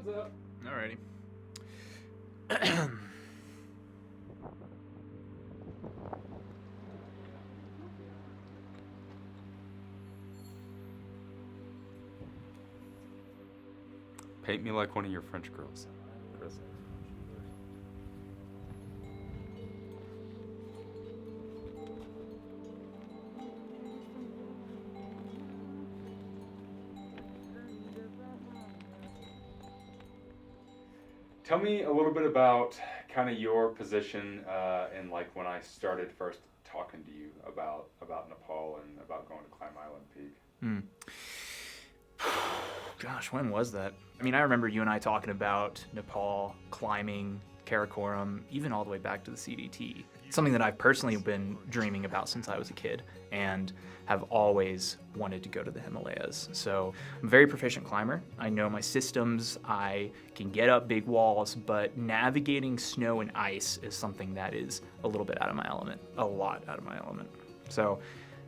sun's up. Alrighty. Paint me like one of your French girls, Chris. Tell me a little bit about kind of your position and like when I started first talking to you about Nepal and about going to climb Island Peak. Gosh, when was that? I mean, I remember you and I talking about Nepal, climbing, Karakoram, even all the way back to the CDT. It's something that I've personally been dreaming about since I was a kid and have always wanted to go to the Himalayas. So I'm a very proficient climber. I know my systems, I can get up big walls, but navigating snow and ice is something that is a little bit out of my element, a lot out of my element. So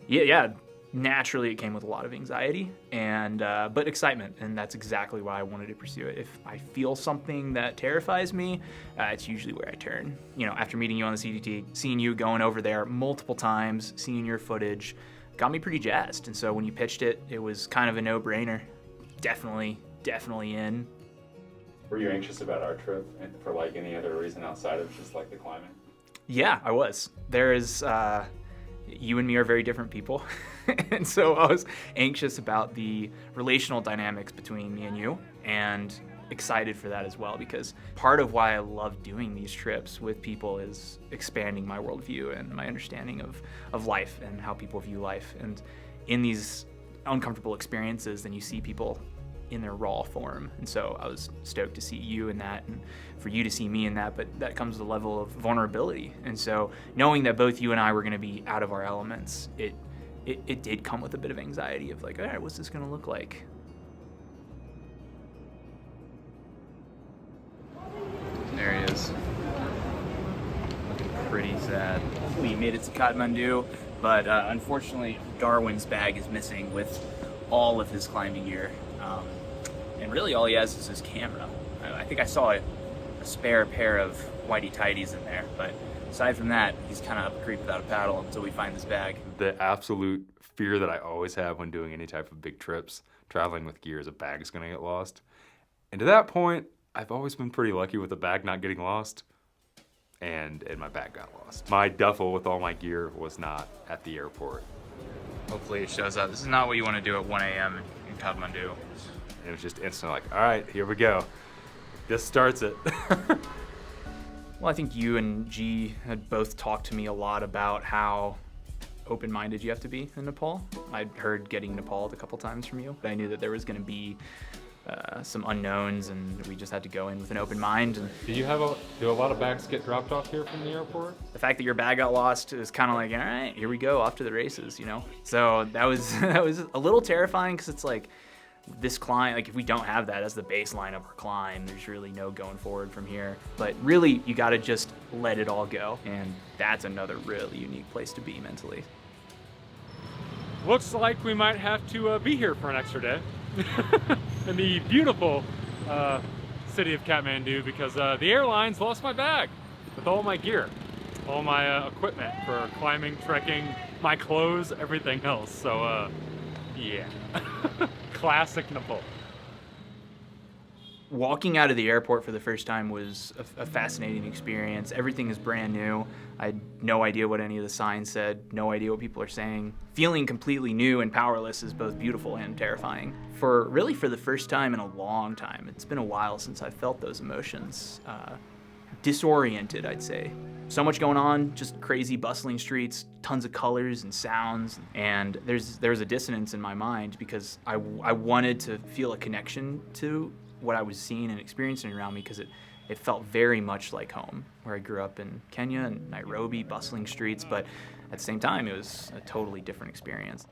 yeah. Naturally, it came with a lot of anxiety and but excitement, and that's exactly why I wanted to pursue it. If I feel something that terrifies me, it's usually where I turn. You know, after meeting you on the CDT, seeing you going over there multiple times, seeing your footage, got me pretty jazzed. And so when you pitched it, it was kind of a no-brainer. Definitely in. Were you anxious about our trip and for like any other reason outside of just like the climbing? Yeah, I was. There is, you and me are very different people. And so I was anxious about the relational dynamics between me and you, and excited for that as well, because part of why I love doing these trips with people is expanding my worldview and my understanding of life and how people view life. And in these uncomfortable experiences, then you see people in their raw form. And so I was stoked to see you in that and for you to see me in that, but that comes with a level of vulnerability. And so knowing that both you and I were going to be out of our elements, it did come with a bit of anxiety of like, all right, what's this going to look like? There he is. Looking pretty sad. We made it to Kathmandu, but unfortunately Darwin's bag is missing with all of his climbing gear. And really all he has is his camera. I think I saw a spare pair of whitey tighties in there, but aside from that, he's kind of up a creek without a paddle until we find this bag. The absolute fear that I always have when doing any type of big trips, traveling with gear, is a bag's gonna get lost. And to that point, I've always been pretty lucky with the bag not getting lost, and my bag got lost. My duffel with all my gear was not at the airport. Hopefully it shows up. This is not what you want to do at 1 a.m. in Kathmandu. It was just instantly like, all right, here we go. This starts it. Well, I think you and G had both talked to me a lot about how open-minded you have to be in Nepal. I'd heard getting Nepal a couple times from you, but I knew that there was going to be some unknowns, and we just had to go in with an open mind. And do a lot of bags get dropped off here from the airport? the fact that your bag got lost is kind of like, all right, here we go, off to the races, you know? So that was a little terrifying, because it's like, this climb, like if we don't have that as the baseline of our climb, there's really no going forward from here. But really, you gotta just let it all go. And that's another really unique place to be mentally. Looks like we might have to be here for an extra day in the beautiful city of Kathmandu, because the airlines lost my bag with all my gear, all my equipment for climbing, trekking, my clothes, everything else. So yeah. Classic Nepal. Walking out of the airport for the first time was a fascinating experience. Everything is brand new. I had no idea what any of the signs said, no idea what people are saying. Feeling completely new and powerless is both beautiful and terrifying. For the first time in a long time. It's been a while since I've felt those emotions. Disoriented, I'd say. So much going on, just crazy bustling streets, tons of colors and sounds, and there's a dissonance in my mind, because I wanted to feel a connection to what I was seeing and experiencing around me, because it felt very much like home, where I grew up in Kenya and Nairobi, bustling streets, but at the same time it was a totally different experience.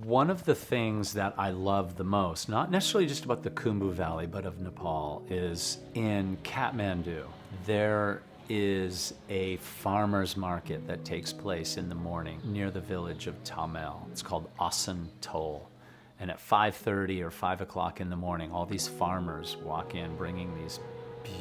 One of the things that I love the most, not necessarily just about the Khumbu Valley, but of Nepal, is in Kathmandu. There is a farmer's market that takes place in the morning near the village of Tamel. It's called Asan Tol. And at 5:30 or 5 o'clock in the morning, all these farmers walk in bringing these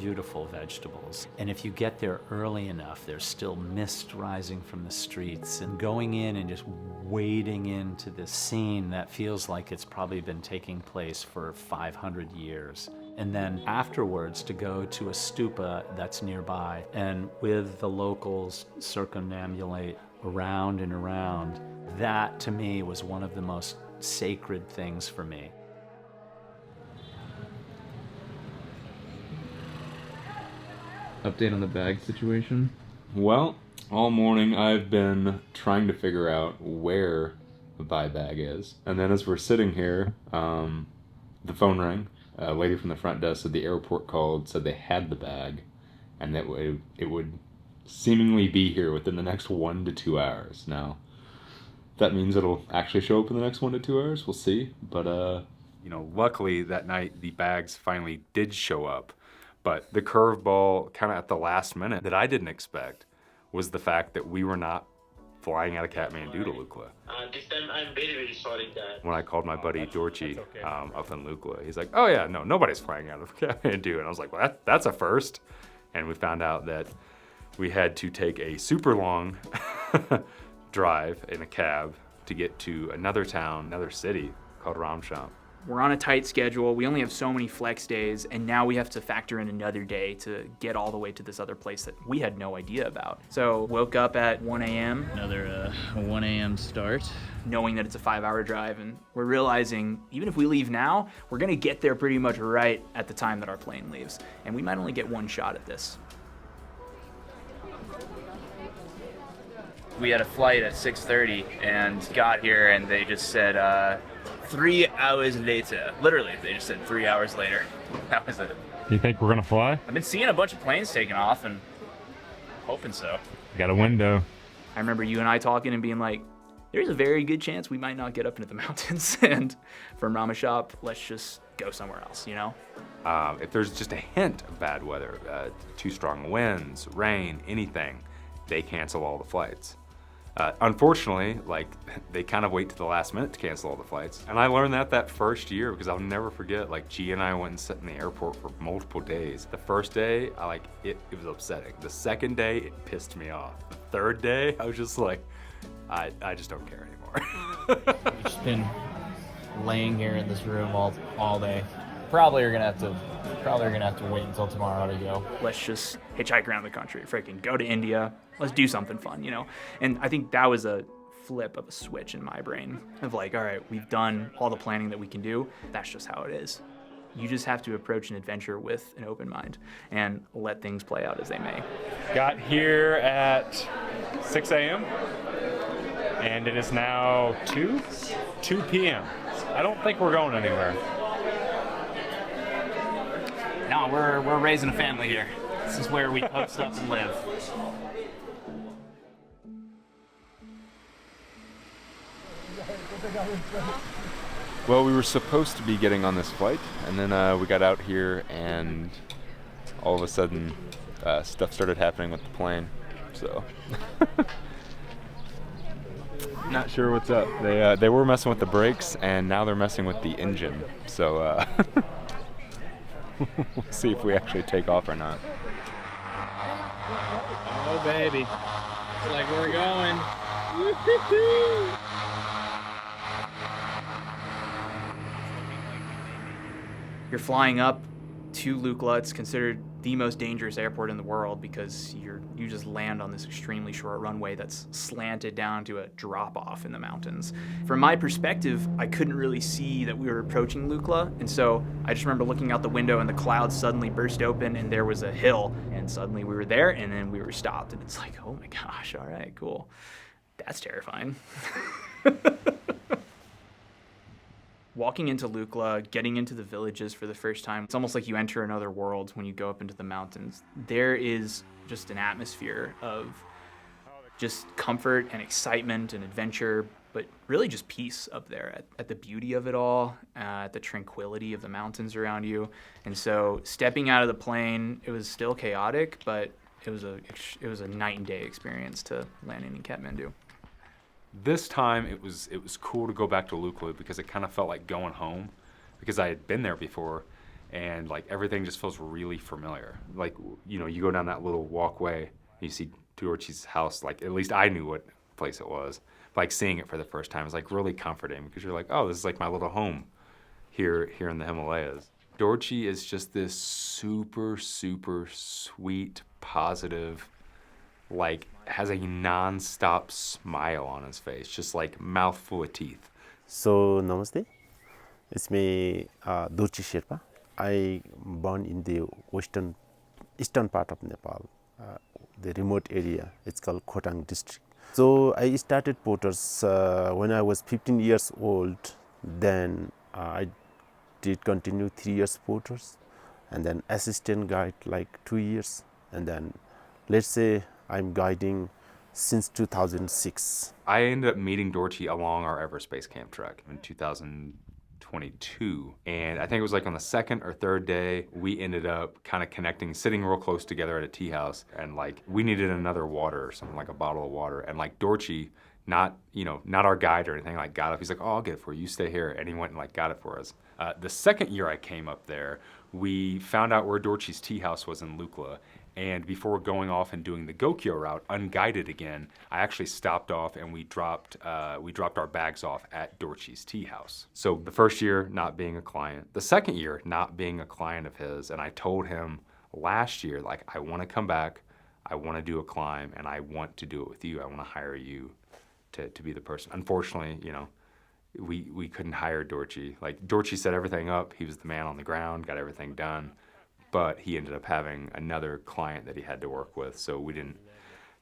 beautiful vegetables. And if you get there early enough, there's still mist rising from the streets, and going in and just wading into this scene that feels like it's probably been taking place for 500 years. And then afterwards to go to a stupa that's nearby and with the locals circumambulate around and around, that to me was one of the most sacred things for me. Update on the bag situation? Well, all morning I've been trying to figure out where the buy bag is. And then as we're sitting here, the phone rang. A lady from the front desk said the airport called, said they had the bag, and that it would seemingly be here within the next 1 to 2 hours. Now, if that means it'll actually show up in the next 1 to 2 hours, we'll see. But, luckily that night the bags finally did show up. But the curveball, kind of at the last minute, that I didn't expect was the fact that we were not flying out of Kathmandu to Lukla. This time I'm very, very sorry that... When I called my buddy Dorchi up in Lukla, he's like, oh yeah, no, nobody's flying out of Kathmandu. And I was like, well, that's a first. And we found out that we had to take a super long drive in a cab to get to another town, another city called Ramsham. We're on a tight schedule. We only have so many flex days, and now we have to factor in another day to get all the way to this other place that we had no idea about. So woke up at 1 a.m. Another 1 a.m. start. Knowing that it's a 5-hour drive, and we're realizing even if we leave now, we're gonna get there pretty much right at the time that our plane leaves. And we might only get one shot at this. We had a flight at 6:30 and got here, and they just said, 3 hours later. Literally, they just said 3 hours later. That was it. You think we're gonna fly? I've been seeing a bunch of planes taking off and hoping so. Got a window. I remember you and I talking and being like, there's a very good chance we might not get up into the mountains. And from Ramashop, let's just go somewhere else, you know? If there's just a hint of bad weather, too strong winds, rain, anything, they cancel all the flights. Unfortunately, they kind of wait to the last minute to cancel all the flights. And I learned that first year because I'll never forget, G and I went and sat in the airport for multiple days. The first day, it was upsetting. The second day, it pissed me off. The third day, I was just like, I just don't care anymore. We've just been laying here in this room all day. Probably are gonna have to wait until tomorrow to go. Let's just hitchhike around the country, freaking go to India. Let's do something fun, you know? And I think that was a flip of a switch in my brain of all right, we've done all the planning that we can do. That's just how it is. You just have to approach an adventure with an open mind and let things play out as they may. Got here at 6 a.m. and it is now 2 p.m. I don't think we're going anywhere. No, we're raising a family here. This is where we post up and live. Well, we were supposed to be getting on this flight, and then we got out here, and all of a sudden, stuff started happening with the plane. So, not sure what's up. They were messing with the brakes, and now they're messing with the engine. So, we'll see if we actually take off or not. Oh baby, looks like we're going. You're flying up to Lukla. It's considered the most dangerous airport in the world because you just land on this extremely short runway that's slanted down to a drop-off in the mountains. From my perspective, I couldn't really see that we were approaching Lukla, and so I just remember looking out the window and the clouds suddenly burst open and there was a hill, and suddenly we were there and then we were stopped, and it's like, oh my gosh, all right, cool. That's terrifying. Walking into Lukla, getting into the villages for the first time, it's almost like you enter another world when you go up into the mountains. There is just an atmosphere of just comfort and excitement and adventure, but really just peace up there at the beauty of it all, at the tranquility of the mountains around you. And so stepping out of the plane, it was still chaotic, but it was a night and day experience to landing in Kathmandu. This time it was cool to go back to Lukla because it kind of felt like going home because I had been there before and like everything just feels really familiar. Like, you know, you go down that little walkway, you see Dorothy's house, like at least I knew what place it was. Like seeing it for the first time is like really comforting because you're like, oh, this is like my little home here in the Himalayas. Dorchi is just this super, super sweet, positive, like has a non-stop smile on his face, just like mouth full of teeth. So, namaste. It's me, Dorchi Sherpa. I born in the eastern part of Nepal, the remote area. It's called Khotang district. So I started Potters when I was 15 years old. Then I did continue 3 years Potters, and then assistant guide like 2 years, and then let's say I'm guiding since 2006. I ended up meeting Dorchi along our Everest Base Camp trek in 2022, and I think it was like on the second or third day we ended up kind of connecting, sitting real close together at a tea house, and like we needed another water or something, like a bottle of water, and like Dorchi, not our guide or anything, like got up. He's like, oh, I'll get it for you. You stay here, and he went and like got it for us. The second year I came up there, we found out where Dorchi's tea house was in Lukla. And before going off and doing the Gokyo route, unguided again, I actually stopped off and we dropped our bags off at Dorchi's tea house. So the first year, not being a client. The second year, not being a client of his. And I told him last year, like, I want to come back, I want to do a climb, and I want to do it with you. I want to hire you to be the person. Unfortunately, you know, we couldn't hire Dorchi. Like, Dorchi set everything up. He was the man on the ground, got everything done. But he ended up having another client that he had to work with, so we didn't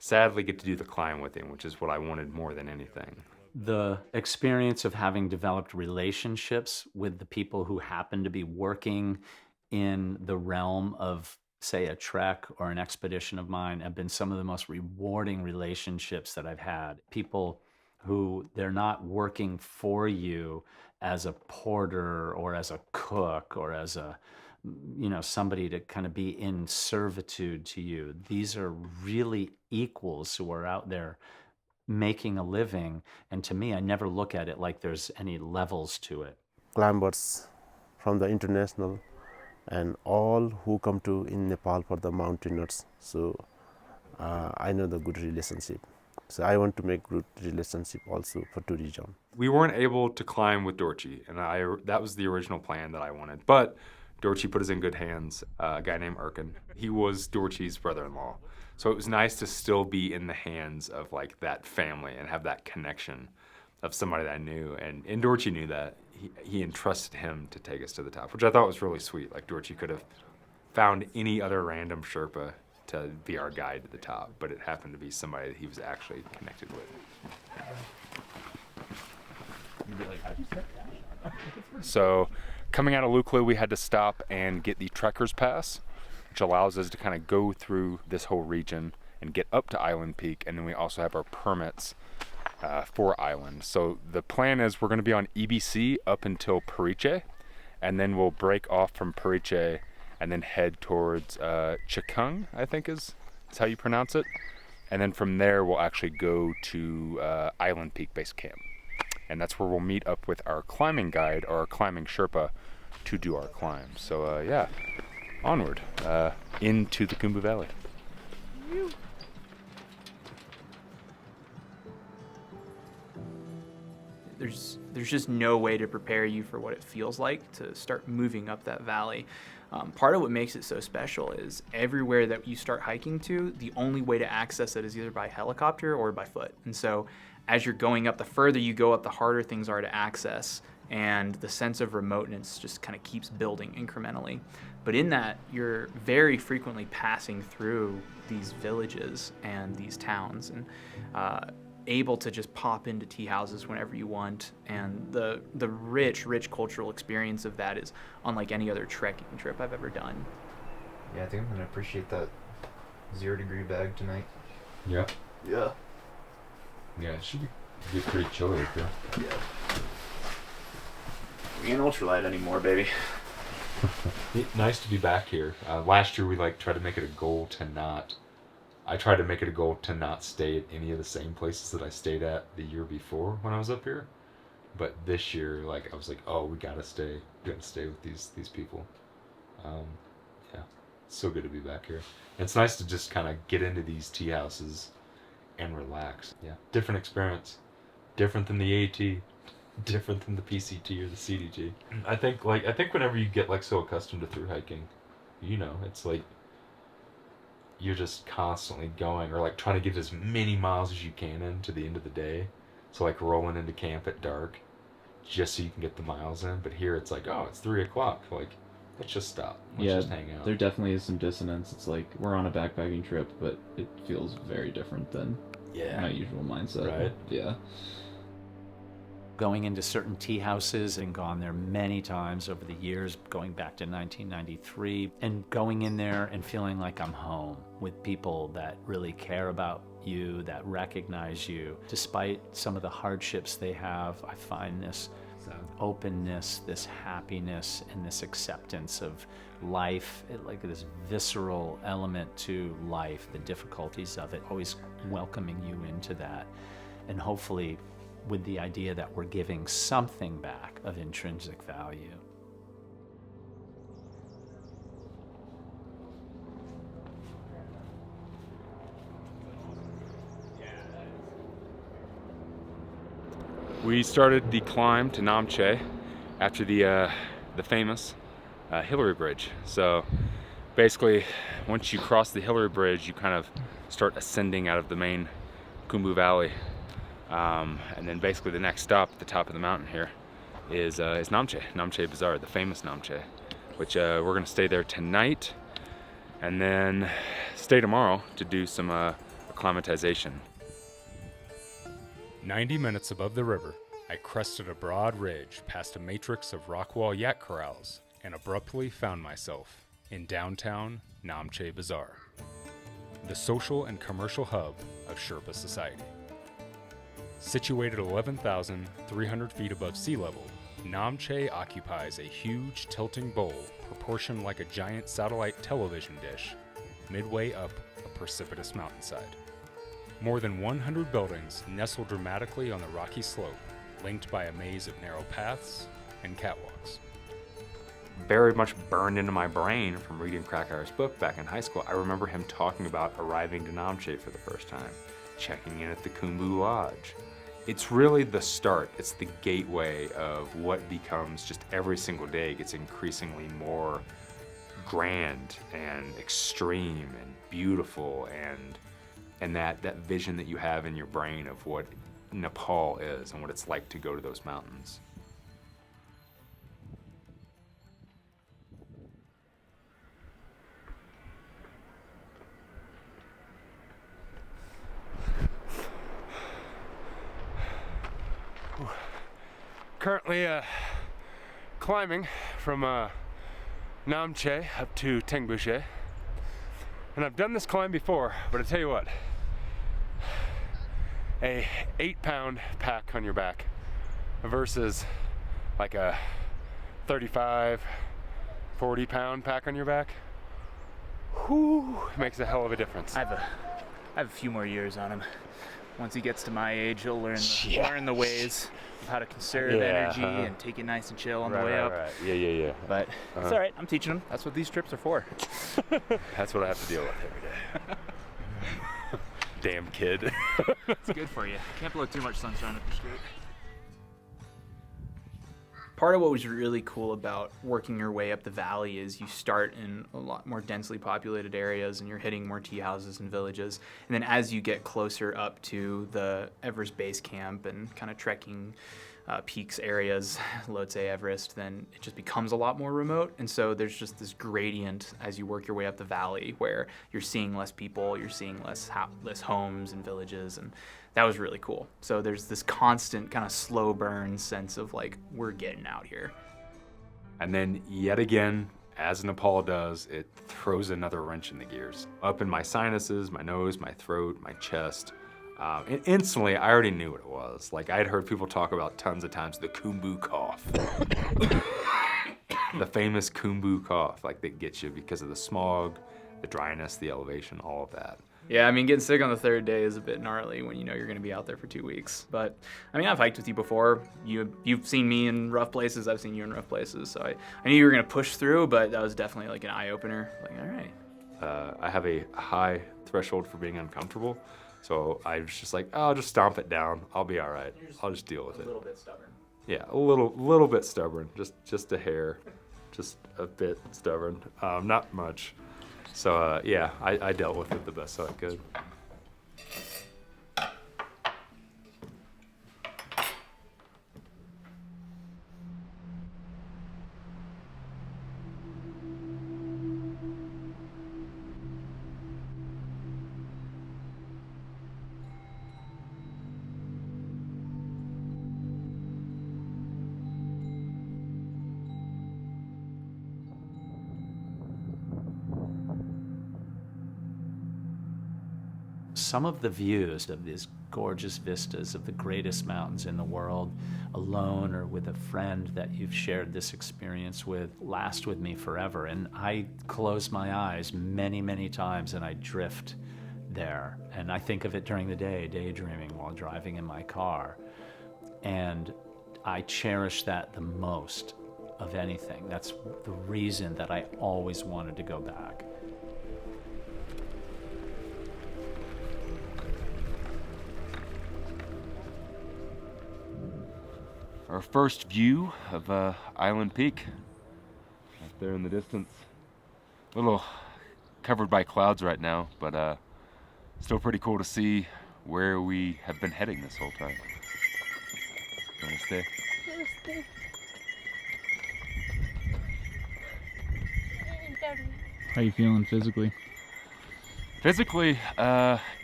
sadly get to do the climb with him, which is what I wanted more than anything. The experience of having developed relationships with the people who happen to be working in the realm of, say, a trek or an expedition of mine have been some of the most rewarding relationships that I've had. People who they're not working for you as a porter or as a cook or as a somebody to kind of be in servitude to you. These are really equals who are out there making a living. And to me, I never look at it like there's any levels to it. Climbers from the international and all who come to in Nepal for the mountaineers. So I know the good relationship. So I want to make good relationship also for tourism. We weren't able to climb with Dorchi, and that was the original plan that I wanted. But Dorchi put us in good hands, a guy named Erkin. He was Dorchi's brother-in-law. So it was nice to still be in the hands of like that family and have that connection of somebody that I knew. And Dorchi knew that. He entrusted him to take us to the top, which I thought was really sweet. Like Dorchi could have found any other random Sherpa to be our guide to the top, but it happened to be somebody that he was actually connected with. So coming out of Lukla, we had to stop and get the Trekker's Pass, which allows us to kind of go through this whole region and get up to Island Peak, and then we also have our permits for Island. So the plan is we're going to be on EBC up until Pariche, and then we'll break off from Pariche and then head towards Chikung, I think is how you pronounce it. And then from there, we'll actually go to Island Peak Base Camp. And that's where we'll meet up with our climbing guide or our climbing Sherpa to do our climb. So yeah, onward into the Khumbu Valley. There's just no way to prepare you for what it feels like to start moving up that valley. Part of what makes it so special is everywhere that you start hiking to, the only way to access it is either by helicopter or by foot. And so as you're going up, the further you go up, the harder things are to access, and the sense of remoteness just kind of keeps building incrementally. But in that, you're very frequently passing through these villages and these towns, and able to just pop into tea houses whenever you want. And the rich cultural experience of that is unlike any other trekking trip I've ever done. Yeah, I think I'm going to appreciate that 0 degree bag tonight. Yeah. Yeah. Yeah, it should be pretty chilly up here. Yeah. We ain't ultralight anymore, baby. Nice to be back here. Last year we tried to make it a goal to not I try to make it a goal to not stay at any of the same places that I stayed at the year before when I was up here. But this year, like, I was like, oh, we gotta stay with these people. Yeah, it's so good to be back here. And it's nice to just kind of get into these tea houses and relax. Yeah, different experience, different than the AT, different than the PCT or the CDT. I think whenever you get like so accustomed to through hiking, you know, it's like you're just constantly going, or like trying to get as many miles as you can in to the end of the day. So like rolling into camp at dark just so you can get the miles in. But here it's like, oh, it's 3 o'clock. Like, let's just stop. Let's just hang out. There definitely is some dissonance. It's like we're on a backpacking trip, but it feels very different than my usual mindset. Right. Yeah. Going into certain tea houses and gone there many times over the years, going back to 1993, and going in there and feeling like I'm home with people that really care about you, that recognize you. Despite some of the hardships they have, I find this openness, this happiness, and this acceptance of life, like this visceral element to life, the difficulties of it, always welcoming you into that. And hopefully with the idea that we're giving something back of intrinsic value. We started the climb to Namche after the famous Hillary Bridge. So basically, once you cross the Hillary Bridge, you kind of start ascending out of the main Khumbu Valley. And then basically the next stop at the top of the mountain here is Namche Bazaar, the famous Namche, which we're going to stay there tonight and then stay tomorrow to do some acclimatization. 90 minutes above the river, I crested a broad ridge past a matrix of rock wall yak corrals and abruptly found myself in downtown Namche Bazaar, the social and commercial hub of Sherpa society. Situated 11,300 feet above sea level, Namche occupies a huge tilting bowl proportioned like a giant satellite television dish midway up a precipitous mountainside. More than 100 buildings nestle dramatically on the rocky slope, linked by a maze of narrow paths and catwalks. Very much burned into my brain from reading Krakauer's book back in high school. I remember him talking about arriving to Namche for the first time, checking in at the Khumbu Lodge. It's really the start, it's the gateway of what becomes just every single day gets increasingly more grand and extreme and beautiful, and that vision that you have in your brain of what Nepal is and what it's like to go to those mountains. Currently climbing from Namche up to Tengbuche. And I've done this climb before, but I tell you what, a 8-pound pack on your back versus like a 35, 40-pound pack on your back, whew, makes a hell of a difference. I have a few more years on him. Once he gets to my age, he'll learn the ways of how to conserve energy and take it nice and chill on the way up. Right. Yeah. But it's all right. I'm teaching him. That's what these trips are for. That's what I have to deal with every day. Damn kid. It's good for you. Can't blow too much sunshine up your skirt. Part of what was really cool about working your way up the valley is you start in a lot more densely populated areas and you're hitting more tea houses and villages. And then as you get closer up to the Everest base camp and kind of trekking peaks areas, Lhotse Everest, then it just becomes a lot more remote. And so there's just this gradient as you work your way up the valley where you're seeing less people, you're seeing less homes and villages, and that was really cool. So there's this constant kind of slow burn sense of like, we're getting out here. And then yet again, as Nepal does, it throws another wrench in the gears. Up in my sinuses, my nose, my throat, my chest. And instantly, I already knew what it was. Like, I had heard people talk about tons of times the Khumbu cough. The famous Khumbu cough, like, that gets you because of the smog, the dryness, the elevation, all of that. Yeah, I mean, getting sick on the third day is a bit gnarly when you know you're going to be out there for 2 weeks. But, I mean, I've hiked with you before. You've seen me in rough places. I've seen you in rough places. So I knew you were going to push through, but that was definitely like an eye-opener. Like, all right. I have a high threshold for being uncomfortable. So I was just like, oh, I'll just stomp it down. I'll be all right. I'll just deal with it. A little bit stubborn. Yeah, a little bit stubborn. Just a hair. Just a bit stubborn. Not much. So yeah, I dealt with it the best I could. Some of the views of these gorgeous vistas of the greatest mountains in the world, alone or with a friend that you've shared this experience with, last with me forever. And I close my eyes many, many times and I drift there. And I think of it during the day, daydreaming while driving in my car. And I cherish that the most of anything. That's the reason that I always wanted to go back. Our first view of Island Peak, up there in the distance. A little covered by clouds right now, but still pretty cool to see where we have been heading this whole time. Namaste. Namaste. How you feeling physically? Physically,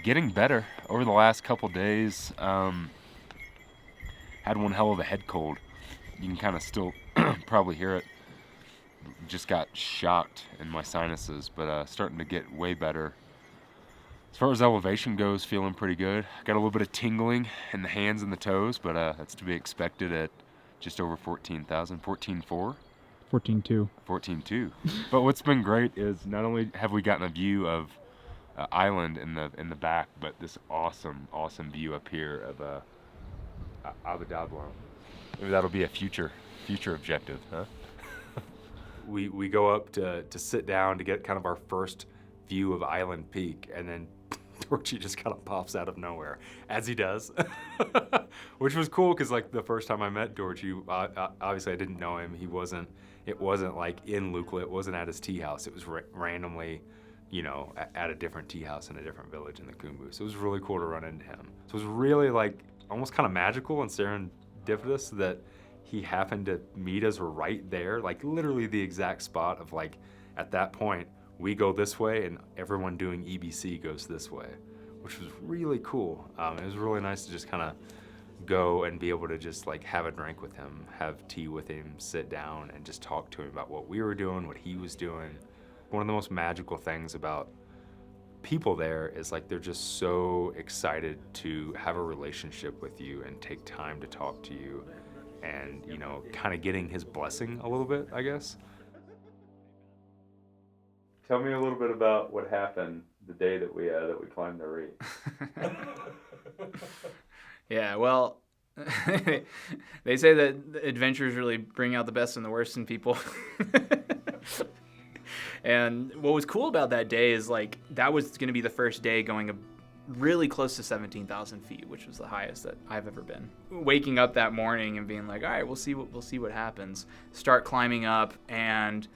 getting better over the last couple days. Had one hell of a head cold. You can kind of still probably hear it. Just got shocked in my sinuses, but starting to get way better. As far as elevation goes, feeling pretty good. Got a little bit of tingling in the hands and the toes, but that's to be expected at just over 14,000, 14.4? 14.2. 14.2. But what's been great is not only have we gotten a view of island in the back, but this awesome view up here of Abu Dhabi. Maybe that'll be a future objective, huh? We go up to sit down to get kind of our first view of Island Peak, and then Torchy just kind of pops out of nowhere, as he does, which was cool because like the first time I met Torchy, obviously I didn't know him. It wasn't like in Lukla. It wasn't at his tea house. It was randomly, you know, at a different tea house in a different village in the Khumbu. So it was really cool to run into him. So it was really like almost kind of magical and serendipitous that he happened to meet us right there, like literally the exact spot of like, at that point, we go this way and everyone doing EBC goes this way, which was really cool. It was really nice to just kind of go and be able to just like have a drink with him, have tea with him, sit down and just talk to him about what we were doing, what he was doing. One of the most magical things about people there is like they're just so excited to have a relationship with you and take time to talk to you and, you know, kind of getting his blessing a little bit, I guess. Tell me a little bit about what happened the day that we climbed the Reef. Yeah, well, they say that adventures really bring out the best and the worst in people. And what was cool about that day is like that was going to be the first day going really close to 17,000 feet, which was the highest that I've ever been. Waking up that morning and being like, all right, we'll see what happens. Start climbing up, and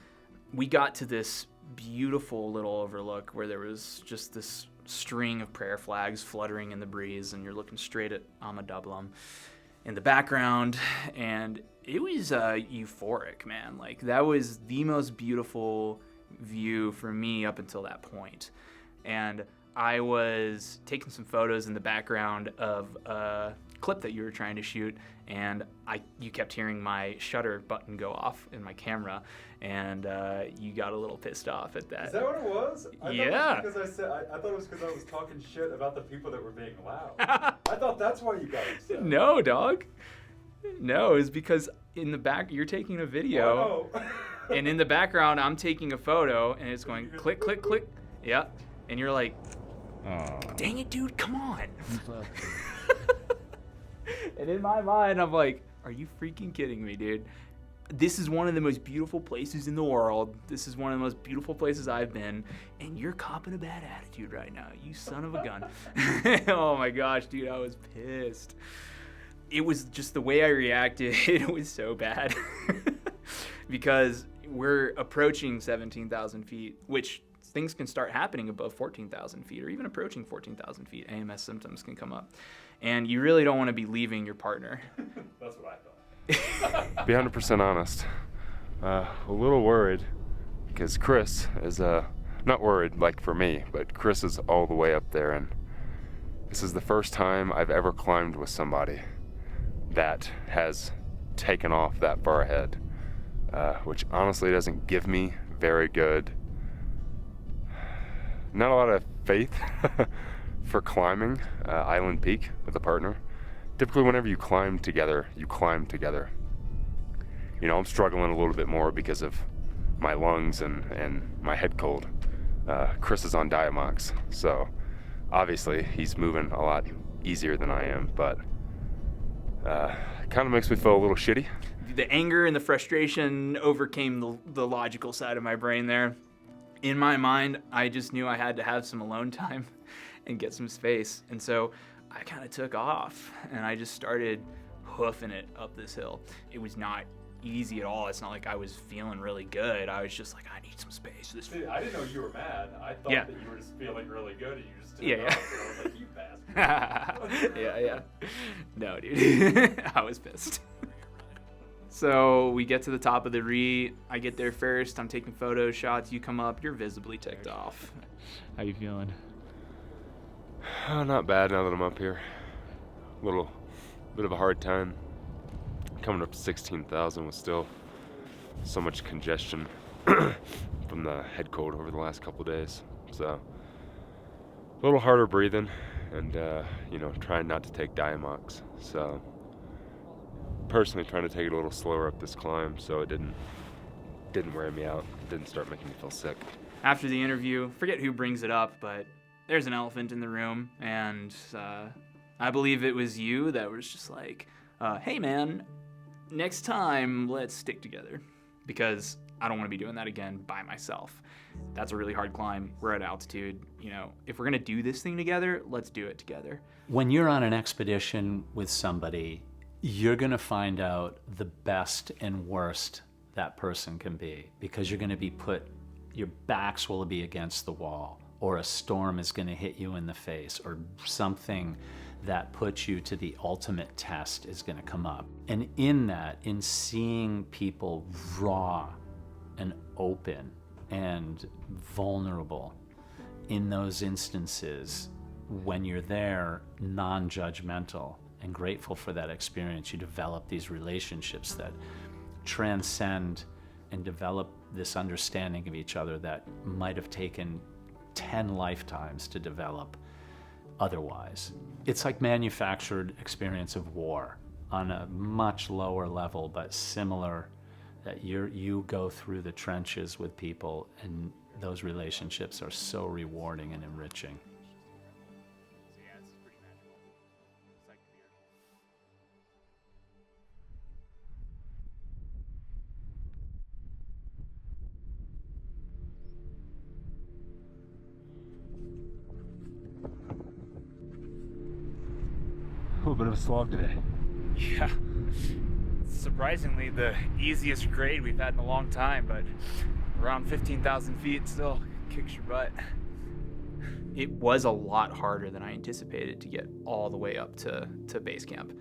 we got to this beautiful little overlook where there was just this string of prayer flags fluttering in the breeze, and you're looking straight at Amadablam in the background, and it was euphoric, man. Like that was the most beautiful view for me up until that point. And I was taking some photos in the background of a clip that you were trying to shoot, and you kept hearing my shutter button go off in my camera, and you got a little pissed off at that. Is that what it was? Yeah. I thought it was because I was talking shit about the people that were being loud. I thought that's why you got upset. No, dog. No, it's because in the back you're taking a video, and in the background I'm taking a photo, and it's going click, click, click. Yeah, and you're like, Dang it, dude, come on. And in my mind, I'm like, are you freaking kidding me, dude? This is one of the most beautiful places in the world. This is one of the most beautiful places I've been. And you're copping a bad attitude right now, you son of a gun. Oh my gosh, dude, I was pissed. It was just the way I reacted. It was so bad. Because we're approaching 17,000 feet, which things can start happening above 14,000 feet or even approaching 14,000 feet. AMS symptoms can come up. And you really don't want to be leaving your partner. That's what I thought. Be 100% honest. A little worried because Chris is not worried like for me, but Chris is all the way up there, and this is the first time I've ever climbed with somebody that has taken off that far ahead, which honestly doesn't give me very good, not a lot of faith for climbing Island Peak with a partner. Typically whenever you climb together, you climb together. You know, I'm struggling a little bit more because of my lungs and my head cold. Chris is on Diamox, so obviously he's moving a lot easier than I am, but kind of makes me feel a little shitty. The anger and the frustration overcame the logical side of my brain there. In my mind, I just knew I had to have some alone time and get some space. And so I kind of took off and I just started hoofing it up this hill. It was not easy at all. It's not like I was feeling really good. I was just like, I need some space. See, I didn't know you were mad. I thought that you were just feeling really good and you just took off. And I was like, you bastard. Yeah. No, dude. I was pissed. So we get to the top of the re. I get there first. I'm taking photos, shots. You come up. You're visibly ticked off. How you feeling? Not bad now that I'm up here. Little bit of a hard time. Coming up to 16,000 with still so much congestion from the head cold over the last couple days. So a little harder breathing and, trying not to take Diamox. So personally trying to take it a little slower up this climb so it didn't wear me out. It didn't start making me feel sick. After the interview, forget who brings it up, but there's an elephant in the room, and I believe it was you that was just like, hey man, next time let's stick together, because I don't want to be doing that again by myself. That's a really hard climb. We're at altitude. If we're gonna do this thing together, let's do it together. When you're on an expedition with somebody, you're gonna find out the best and worst that person can be, because you're gonna be your backs will be against the wall, or a storm is gonna hit you in the face, or something that puts you to the ultimate test is gonna come up. And in seeing people raw and open and vulnerable, in those instances, when you're there, non-judgmental and grateful for that experience, you develop these relationships that transcend and develop this understanding of each other that might have taken 10 lifetimes to develop otherwise. It's like manufactured experience of war on a much lower level, but similar, that you go through the trenches with people, and those relationships are so rewarding and enriching. A little bit of a slog today. Yeah. Surprisingly, the easiest grade we've had in a long time, but around 15,000 feet still kicks your butt. It was a lot harder than I anticipated to get all the way up to base camp.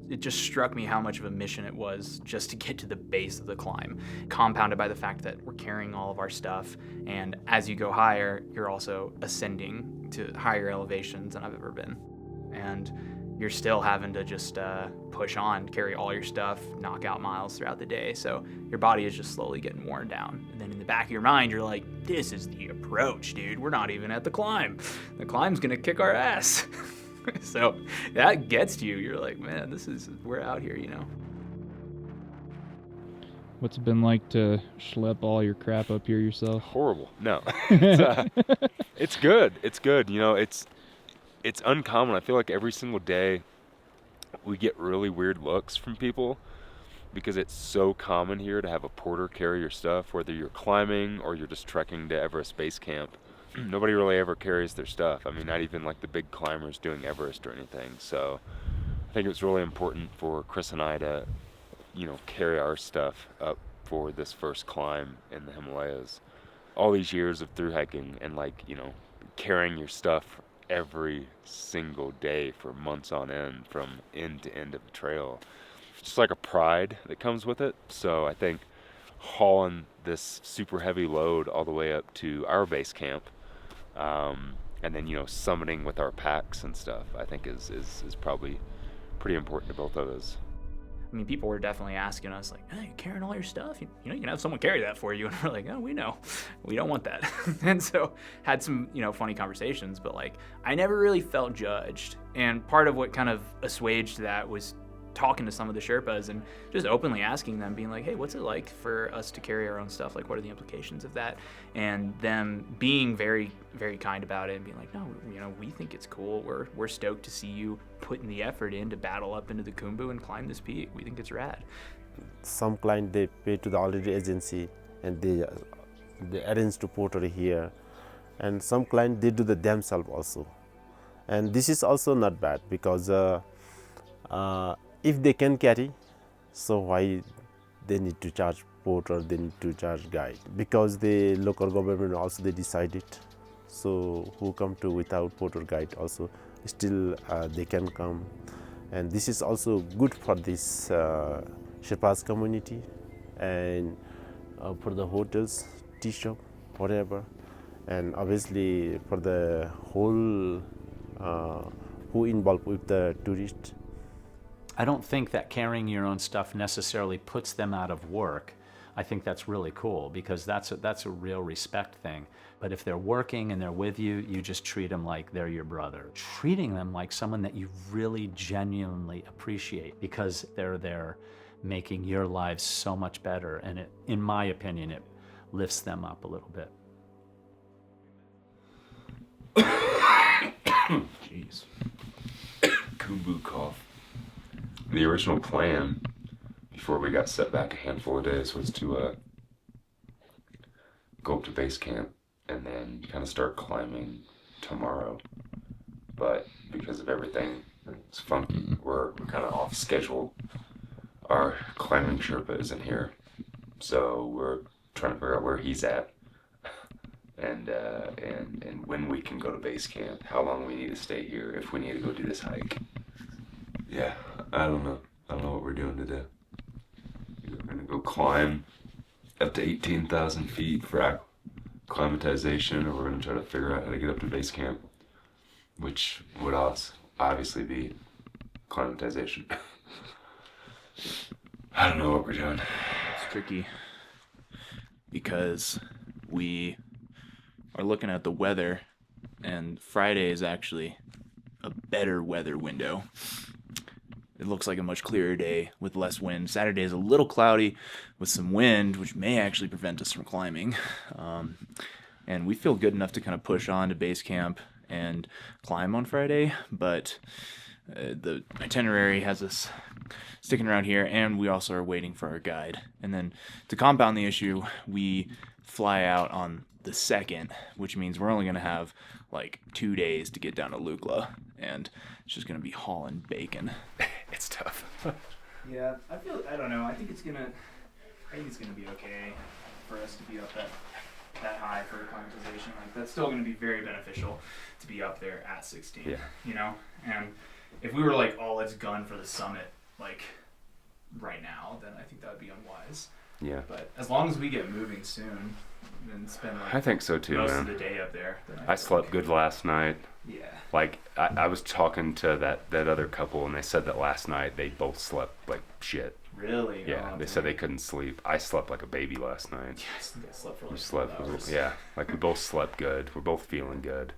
It just struck me how much of a mission it was just to get to the base of the climb, compounded by the fact that we're carrying all of our stuff, and as you go higher, you're also ascending to higher elevations than I've ever been. And you're still having to just push on, carry all your stuff, knock out miles throughout the day. So your body is just slowly getting worn down. And then in the back of your mind, you're like, this is the approach, dude. We're not even at the climb. The climb's gonna kick our ass. So that gets to you. You're like, man, we're out here, What's it been like to schlep all your crap up here yourself? Horrible. No. It's good. It's good. You know, it's uncommon. I feel like every single day we get really weird looks from people because it's so common here to have a porter carry your stuff, whether you're climbing or you're just trekking to Everest Base Camp. Nobody really ever carries their stuff. I mean, not even like the big climbers doing Everest or anything. So I think it's really important for Chris and I to, you know, carry our stuff up for this first climb in the Himalayas. All these years of through hiking and, like, you know, carrying your stuff every single day for months on end from end to end of the trail. Just like a pride that comes with it. So I think hauling this super heavy load all the way up to our base camp, and then, you know, summiting with our packs and stuff, I think is probably pretty important to both of us. I mean, people were definitely asking us, like, hey, you carrying all your stuff? You know, you can have someone carry that for you. And we're like, oh, we know. We don't want that. And so had some, you know, funny conversations, but, like, I never really felt judged. And part of what kind of assuaged that was talking to some of the Sherpas and just openly asking them, being like, hey, what's it like for us to carry our own stuff? Like, what are the implications of that? And them being very, very kind about it and being like, no, you know, we think it's cool. We're stoked to see you putting the effort in to battle up into the Khumbu and climb this peak. We think it's rad. Some client, they pay to the already agency and they arrange to porter here. And some client, they do the themselves also. And this is also not bad because if they can carry, so why they need to charge porter, they need to charge guide? Because the local government also they decide it. So who come to without porter guide also, still they can come. And this is also good for this Sherpas community and for the hotels, tea shop, whatever. And obviously for the whole who involved with the tourists. I don't think that carrying your own stuff necessarily puts them out of work. I think that's really cool because that's a real respect thing. But if they're working and they're with you, you just treat them like they're your brother. Treating them like someone that you really genuinely appreciate because they're there making your lives so much better. And it, in my opinion, it lifts them up a little bit. Jeez. Khumbu cough. The original plan, before we got set back a handful of days, was to go up to base camp and then kind of start climbing tomorrow. But because of everything, it's funky. We're kind of off schedule. Our climbing Sherpa isn't here, so we're trying to figure out where he's at and when we can go to base camp, how long we need to stay here, if we need to go do this hike. Yeah, I don't know. I don't know what we're doing today. We're gonna go climb up to 18,000 feet for acclimatization, or we're gonna try to figure out how to get up to base camp, which would obviously be acclimatization. I don't know what we're doing. It's tricky because we are looking at the weather, and Friday is actually a better weather window. It looks like a much clearer day with less wind. Saturday is a little cloudy with some wind, which may actually prevent us from climbing. And we feel good enough to kind of push on to base camp and climb on Friday, but the itinerary has us sticking around here, and we also are waiting for our guide. And then to compound the issue, we fly out on the 2nd, which means we're only going to have like 2 days to get down to Lukla, and it's just going to be hauling bacon. It's tough. Yeah, I don't know. I think it's gonna be okay for us to be up that high for acclimatization. Like, that's still gonna be very beneficial to be up there at 16. Yeah. You know, and if we were like, oh, let's gun for the summit like right now, then I think that would be unwise. Yeah. But as long as we get moving soon and spend like I think so too, most man. of the day up there, then I slept good last night. Yeah. Like, I was talking to that other couple, and they said that last night they both slept like shit. Really? Yeah, Oh, they said they couldn't sleep. I slept like a baby last night. Yes, I slept for like We slept, 12 hours. yeah, like we both slept good. We're both feeling good.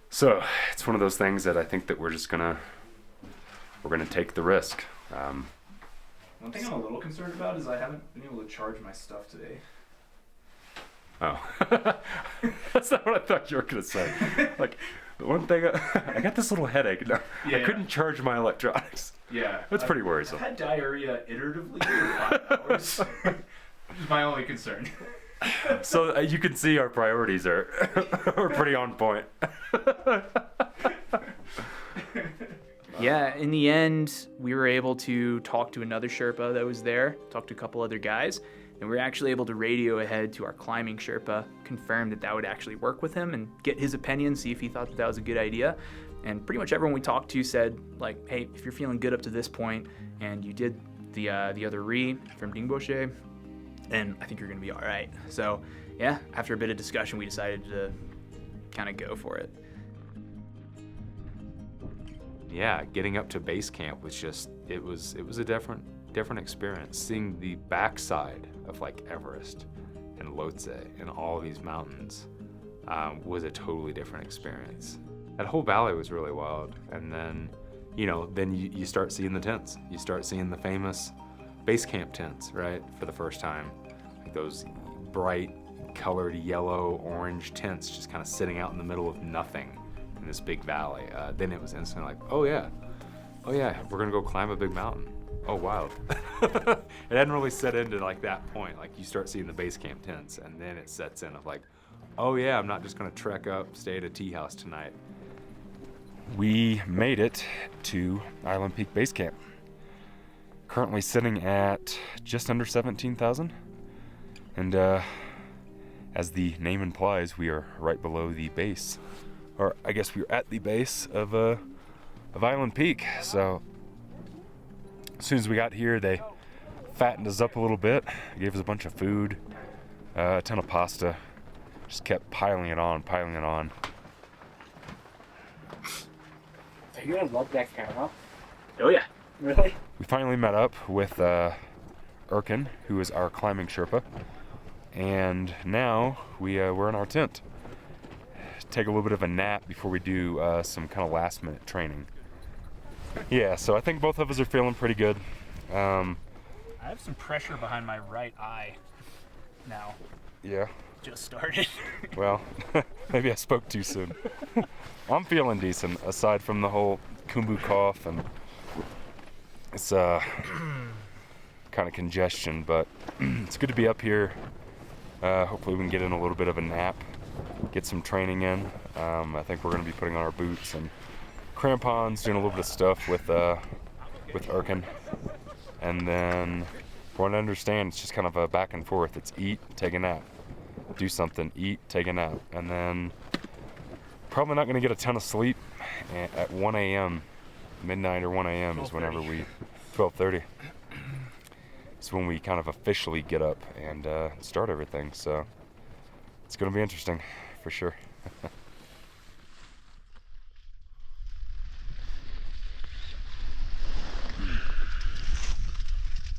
So it's one of those things that I think that we're gonna take the risk. One thing I'm a little concerned about is I haven't been able to charge my stuff today. Oh, that's not what I thought you were gonna say. Like, the one thing I got this little headache. No, I couldn't charge my electronics. Yeah. That's pretty worrisome. I've had diarrhea iteratively for 5 hours. Which is my only concern. So you can see our priorities are are pretty on point. Yeah, in the end, we were able to talk to another Sherpa that was there, talk to a couple other guys, and we were actually able to radio ahead to our climbing Sherpa, confirm that that would actually work with him and get his opinion, see if he thought that that was a good idea. And pretty much everyone we talked to said, like, hey, if you're feeling good up to this point and you did the other Ri from Dingboshe, then I think you're gonna be all right. So yeah, after a bit of discussion, we decided to kind of go for it. Yeah, getting up to base camp was just, it was a different experience. Seeing the backside of like Everest and Lhotse and all these mountains was a totally different experience. That whole valley was really wild. And then, then you start seeing the tents. You start seeing the famous base camp tents, right? For the first time. Like those bright colored yellow, orange tents just kind of sitting out in the middle of nothing in this big valley. Then it was instantly like, oh yeah, we're gonna go climb a big mountain. Oh wow. It hadn't really set into like that point. Like you start seeing the base camp tents and then it sets in of like, oh yeah, I'm not just gonna trek up, stay at a tea house tonight. We made it to Island Peak Base Camp. Currently sitting at just under 17,000. And as the name implies, we are right below the base. Or I guess we were at the base of Island Peak. So as soon as we got here, they fattened us up a little bit, gave us a bunch of food, a ton of pasta, just kept piling it on. Are you gonna love that camera? Oh yeah. Really? We finally met up with Erkin, who is our climbing Sherpa, and now we're in our tent. Take a little bit of a nap before we do some kind of last minute training. Yeah, so I think both of us are feeling pretty good. I have some pressure behind my right eye now. Yeah. Just started. Well, maybe I spoke too soon. I'm feeling decent, aside from the whole Khumbu cough, and it's kind of congestion, but it's good to be up here. Hopefully we can get in a little bit of a nap, get some training in. I think we're going to be putting on our boots and crampons, doing a little bit of stuff with Erkin. And then, from what I understand, it's just kind of a back and forth. It's eat, take a nap. Do something, eat, take a nap. And then, probably not going to get a ton of sleep at 1 a.m. Midnight or 1 a.m. is whenever 12:30. It's when we kind of officially get up and start everything. So, it's going to be interesting, for sure.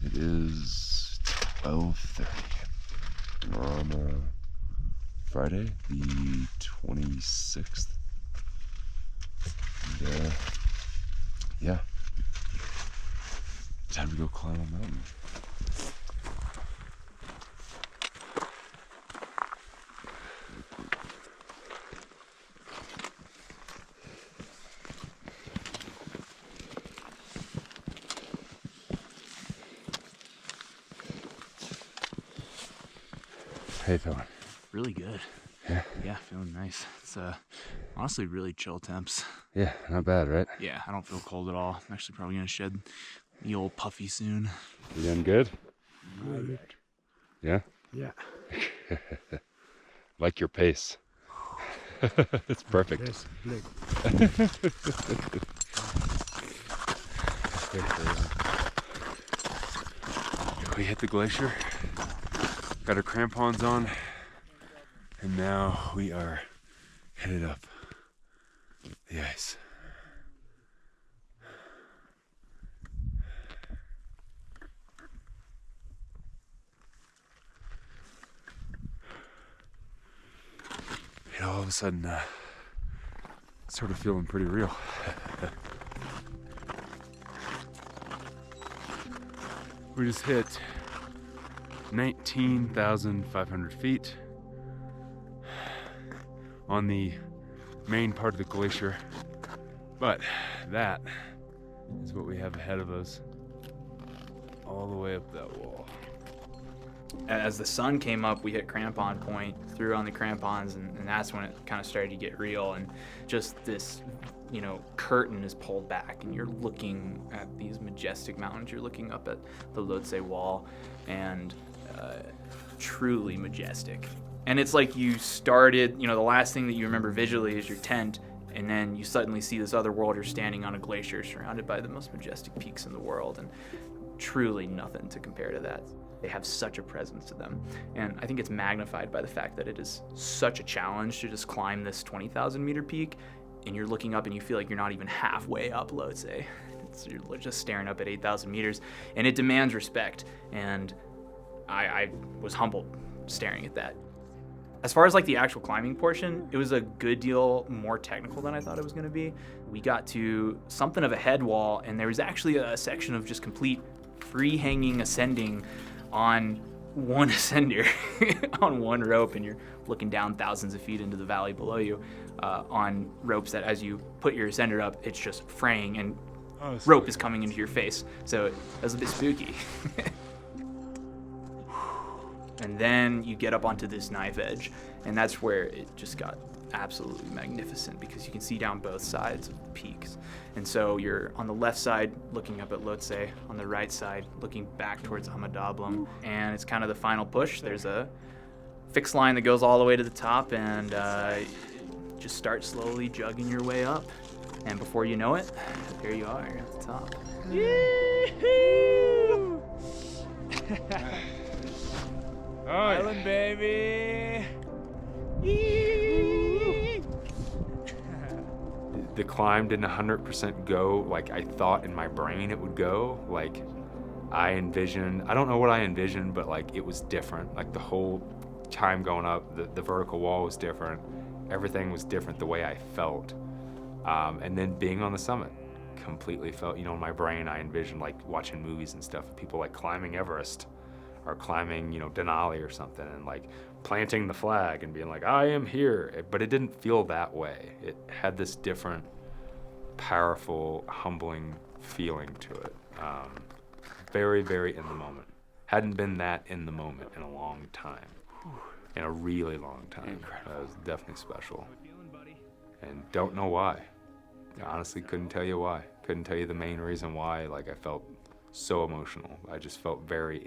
It is 12:30 on Friday, the 26th. And, yeah, time to go climb a mountain. How you feeling? Really good. Yeah. Yeah, feeling nice. It's honestly really chill temps. Yeah, not bad, right? Yeah, I don't feel cold at all. I'm actually probably gonna shed the old puffy soon. You doing good? Good. Yeah? Yeah. Like your pace. It's perfect. Yes, Blake. We hit the glacier, got our crampons on, and now we are headed up the ice. And all of a sudden, sort of feeling pretty real. We just hit 19,500 feet on the main part of the glacier. But that is what we have ahead of us, all the way up that wall. As the sun came up, we hit crampon point, threw on the crampons, and that's when it kind of started to get real. And just this, curtain is pulled back, and you're looking at these majestic mountains. You're looking up at the Lhotse wall, and truly majestic. And it's like you started, the last thing that you remember visually is your tent, and then you suddenly see this other world. You're standing on a glacier surrounded by the most majestic peaks in the world, and truly nothing to compare to that. They have such a presence to them. And I think it's magnified by the fact that it is such a challenge to just climb this 20,000 meter peak, and you're looking up and you feel like you're not even halfway up Lhotse. You're just staring up at 8,000 meters, and it demands respect. And I was humbled staring at that. As far as like the actual climbing portion, it was a good deal more technical than I thought it was gonna be. We got to something of a head wall, and there was actually a section of just complete free-hanging ascending on one ascender on one rope, and you're looking down thousands of feet into the valley below you on ropes that as you put your ascender up, it's just fraying and rope is coming into your face. So it was a bit spooky. And then you get up onto this knife edge, and that's where it just got absolutely magnificent, because you can see down both sides of the peaks. And so you're on the left side looking up at Lhotse, on the right side looking back towards Amadablam, and it's kind of the final push. There's a fixed line that goes all the way to the top, and just start slowly jugging your way up. And before you know it, there you are, you're at the top. Yee-hoo! Island, baby! The climb didn't 100% go like I thought in my brain it would go. Like I don't know what I envisioned, but like it was different. Like the whole time going up, the vertical wall was different. Everything was different the way I felt. And then being on the summit, completely felt, in my brain I envisioned like watching movies and stuff, people like climbing Everest or climbing, Denali or something, and like planting the flag and being like, I am here. But it didn't feel that way. It had this different, powerful, humbling feeling to it. Very, very in the moment. Hadn't been that in the moment in a long time. In a really long time. Incredible. That was definitely special. And don't know why. I honestly couldn't tell you why. Couldn't tell you the main reason why. Like I felt so emotional. I just felt very,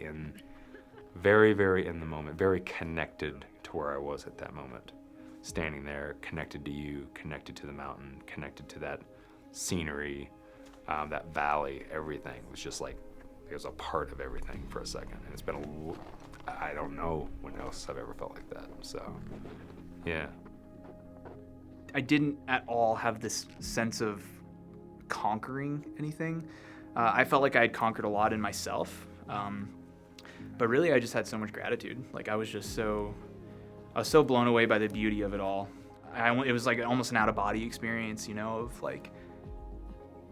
very in the moment, very connected to where I was at that moment. Standing there, connected to you, connected to the mountain, connected to that scenery, that valley, everything. It was just like, it was a part of everything for a second. And it's been I don't know when else I've ever felt like that. So, yeah. I didn't at all have this sense of conquering anything. I felt like I had conquered a lot in myself. But really, I just had so much gratitude. Like I was so blown away by the beauty of it all. It was like almost an out-of-body experience, of like,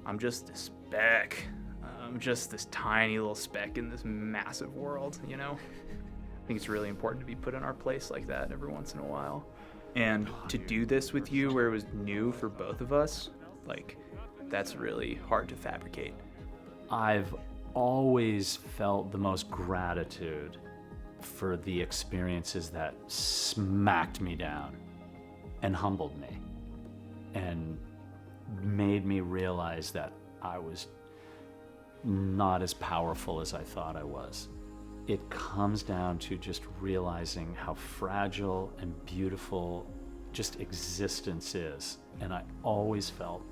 I'm just a speck. I'm just this tiny little speck in this massive world, I think it's really important to be put in our place like that every once in a while. And to do this with you where it was new for both of us, like, that's really hard to fabricate. I've always felt the most gratitude for the experiences that smacked me down and humbled me and made me realize that I was not as powerful as I thought I was. It comes down to just realizing how fragile and beautiful just existence is. And I always felt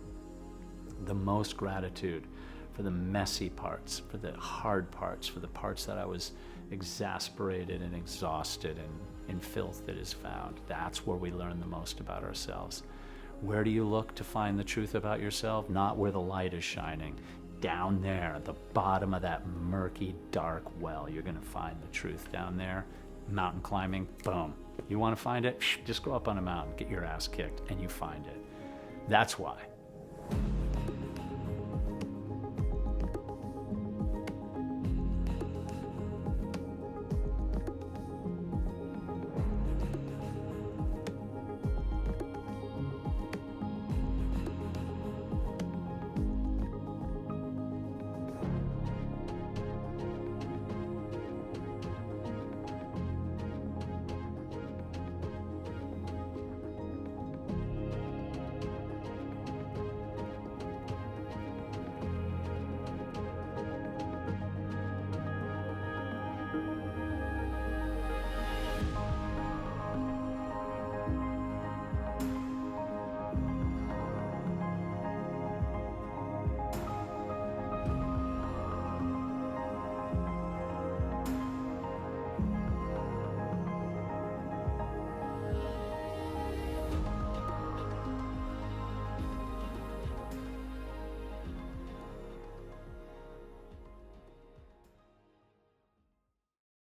the most gratitude for the messy parts, for the hard parts, for the parts that I was exasperated and exhausted and in filth that is found. That's where we learn the most about ourselves. Where do you look to find the truth about yourself? Not where the light is shining. Down there, at the bottom of that murky, dark well, you're gonna find the truth down there. Mountain climbing, boom. You wanna find it? Just go up on a mountain, get your ass kicked, and you find it. That's why.